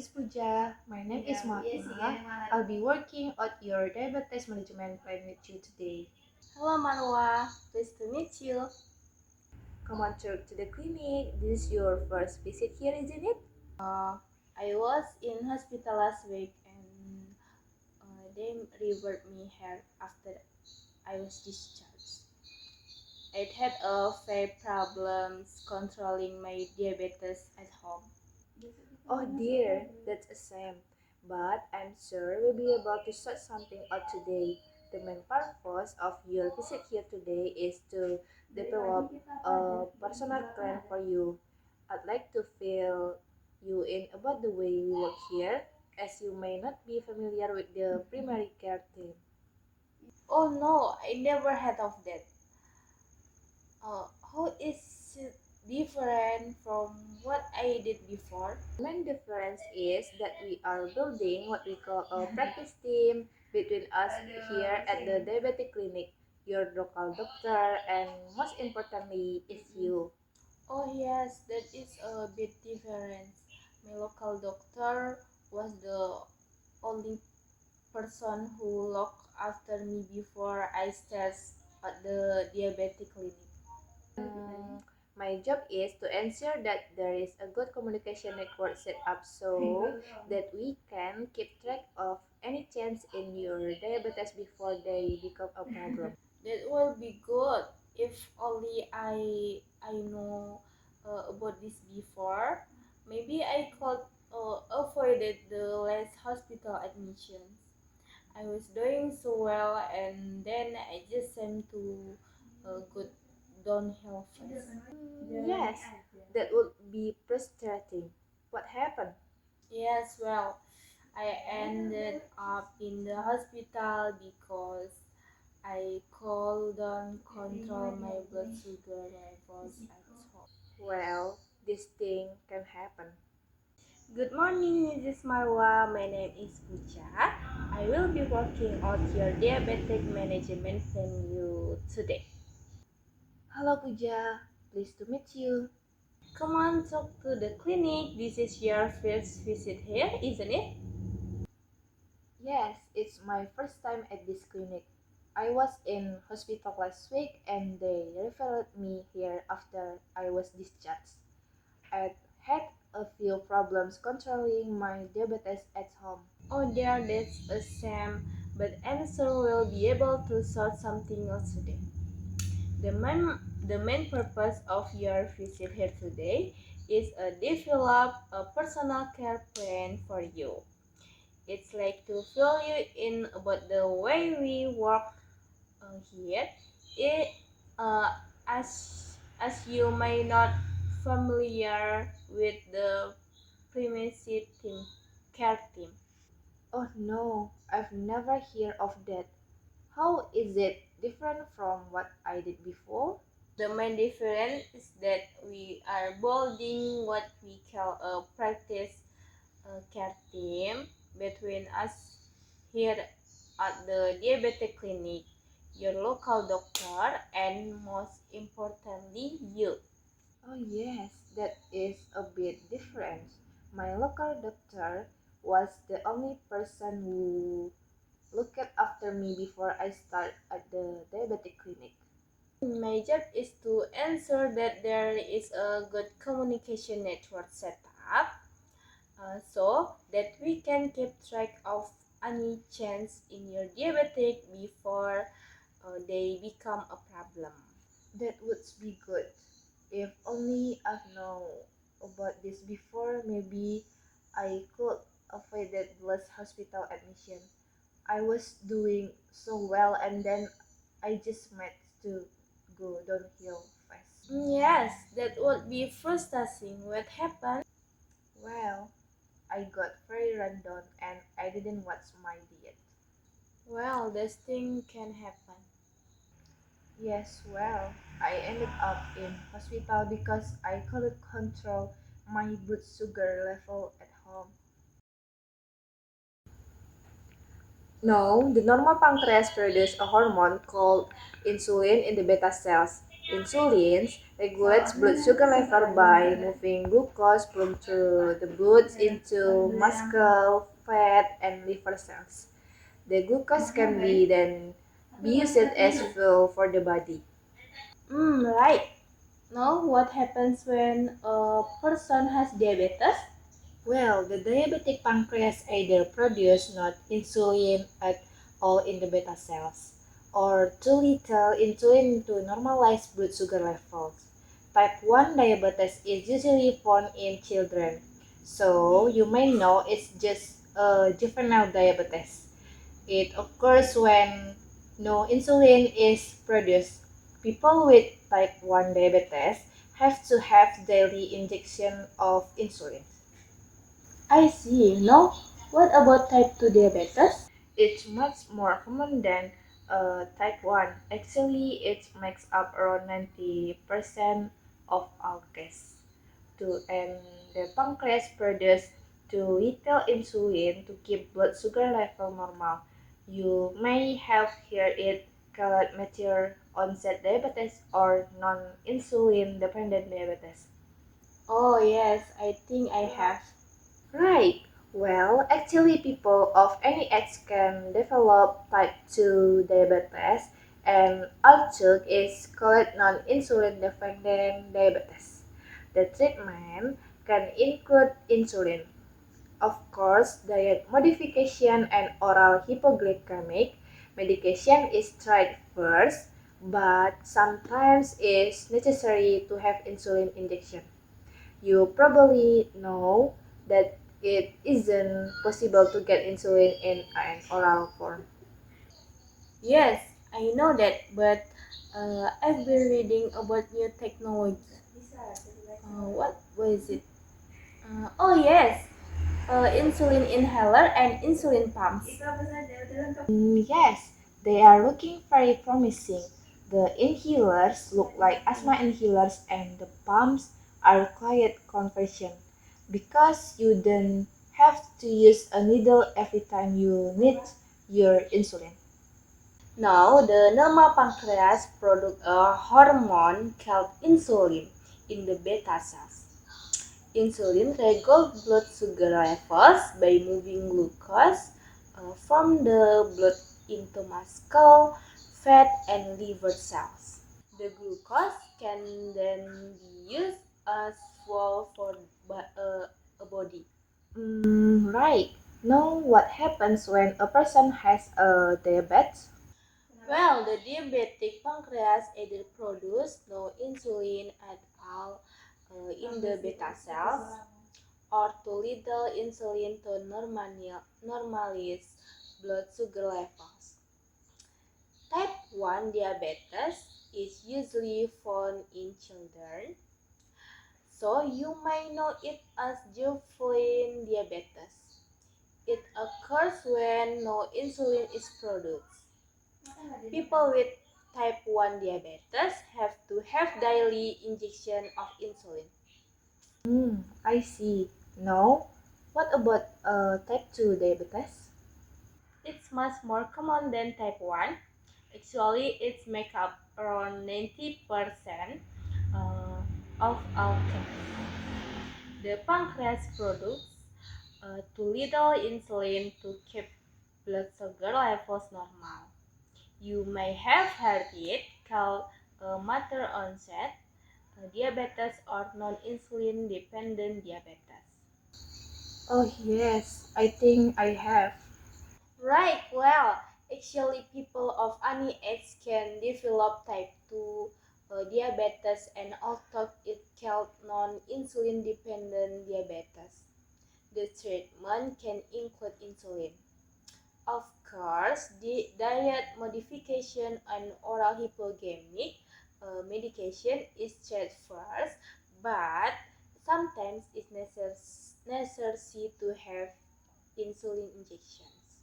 is Pooja. My name is Magma. I'll be working on your diabetes management plan with you today. Hello Marwa, pleased to meet you. Come on to the clinic. This is your first visit here, isn't it? I was in hospital last week and they referred me here after I was discharged. I had a few problems controlling my diabetes at home. Oh dear, that's a shame. But I'm sure we'll be able to sort something out today. The main purpose of your visit here today is to develop a personal plan for you. I'd like to fill you in about the way we work here, as you may not be familiar with the primary care team. Oh no, I never heard of that. How is it different from what I did before? The main difference is that we are building what we call a practice team between us here at the diabetic clinic, your local doctor, and most importantly is you. Oh yes, that is a bit different. My local doctor was the only person who looked after me before I started at the diabetic clinic. My job is to ensure that there is a good communication network set up so that we can keep track of any change in your diabetes before they become a problem. That will be good if only I know about this before. Maybe I could avoided the last hospital admissions. I was doing so well, and then I just seemed to go downhill fast. Yes, that would be frustrating. What happened? Yes, well, I ended up in the hospital because I couldn't control my blood sugar levels at home. Well, this thing can happen. Good morning, Mrs. Marwa. My name is Puja. I will be working on your diabetic management menu today. Hello Puja, pleased to meet you. Come on, talk to the clinic. This is your first visit here, isn't it? Yes, it's my first time at this clinic. I was in hospital last week and they referred me here after I was discharged. I had a few problems controlling my diabetes at home. Oh dear, that's a shame. But I'm sure we'll be able to sort something out today. The main purpose of your visit here today is to develop a personal care plan for you. It's like to fill you in about the way we work here. It, uh, as you may not familiar with the primacy team, care team. Oh no, I've never heard of that. How is it different from what I did before? The main difference is that we are building what we call a practice care team between us here at the diabetic clinic, your local doctor, and most importantly, you. Oh yes, that is a bit different. My local doctor was the only person who looked after me before I start at the diabetic clinic. My job is to ensure that there is a good communication network set up so that we can keep track of any change in your diabetic before they become a problem. That would be good. If only I know about this before, maybe I could avoid that last hospital admission. I was doing so well and then I just managed to go downhill fast. Yes, that would be frustrating. What happened? Well, I got very run down and I didn't watch my diet. Well, this thing can happen. Yes, well, I ended up in hospital because I couldn't control my blood sugar level at home. No, the normal pancreas produces a hormone called insulin in the beta cells. Insulin regulates blood sugar level by moving glucose from through the blood into muscle, fat, and liver cells. The glucose can be then be used as fuel for the body. Right. Now, what happens when a person has diabetes? Well, the diabetic pancreas either produce not insulin at all in the beta cells or too little insulin to normalize blood sugar levels. Type 1 diabetes is usually found in children, so you may know it's just a juvenile diabetes. It occurs when no insulin is produced. People with type 1 diabetes have to have daily injection of insulin. I see. Now, what about type 2 diabetes? It's much more common than type 1. Actually, it makes up around 90% of all cases. And the pancreas produces too little insulin to keep blood sugar level normal. You may have heard it called mature onset diabetes or non-insulin dependent diabetes. Oh, yes, I think I have. Right. Well, actually, people of any age can develop type 2 diabetes, and also is called non-insulin dependent diabetes. The treatment can include insulin, of course, diet modification, and oral hypoglycemic medication is tried first, but sometimes it's necessary to have insulin injection. You probably know that it isn't possible to get insulin in an oral form. Yes, I know that, but I've been reading about new technology. What was it? Oh, yes, insulin inhaler and insulin pumps. Yes, they are looking very promising. The inhalers look like asthma inhalers, and the pumps are quiet conversion because you don't have to use a needle every time you need your insulin. Now, the normal pancreas produces a hormone called insulin in the beta cells. Insulin regulates blood sugar levels by moving glucose from the blood into muscle, fat, and liver cells. The glucose can then be used as fuel for a body. Right. Know what happens when a person has a diabetes? Well, the diabetic pancreas either produces no insulin at all in the beta cells or too little insulin to normalize blood sugar levels. Type 1 diabetes is usually found in children, so you may know it as juvenile diabetes. It occurs when no insulin is produced. People with type 1 diabetes have to have daily injection of insulin. I see. Now, what about type 2 diabetes? It's much more common than type 1. Actually, it's make up around 90% uh, of all cases. The pancreas produces too little insulin to keep blood sugar levels normal. You may have heard it called mature onset diabetes or non-insulin dependent diabetes. Oh, yes, I think I have. Right, well, actually, people of any age can develop type 2 diabetes, and although it called non-insulin dependent diabetes. The treatment can include insulin. Of course, the diet modification and oral hypoglycemic medication is checked first, but sometimes it's necessary to have insulin injections.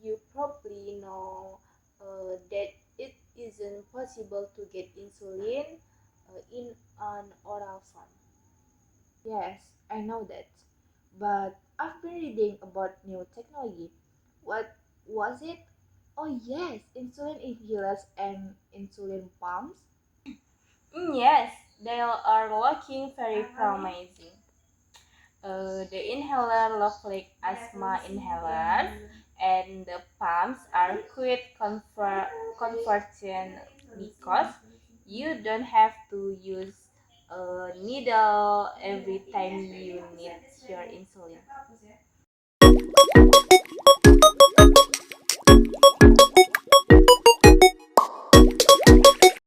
You probably know that it isn't possible to get insulin in an oral form. Yes, I know that. But I've been reading about new technology. What was it? Oh, yes, insulin inhalers and insulin pumps. Yes, they are looking very promising. The inhaler look like asthma inhalers, and the pumps are quite convergent because you don't have to use a needle every time you need your insulin.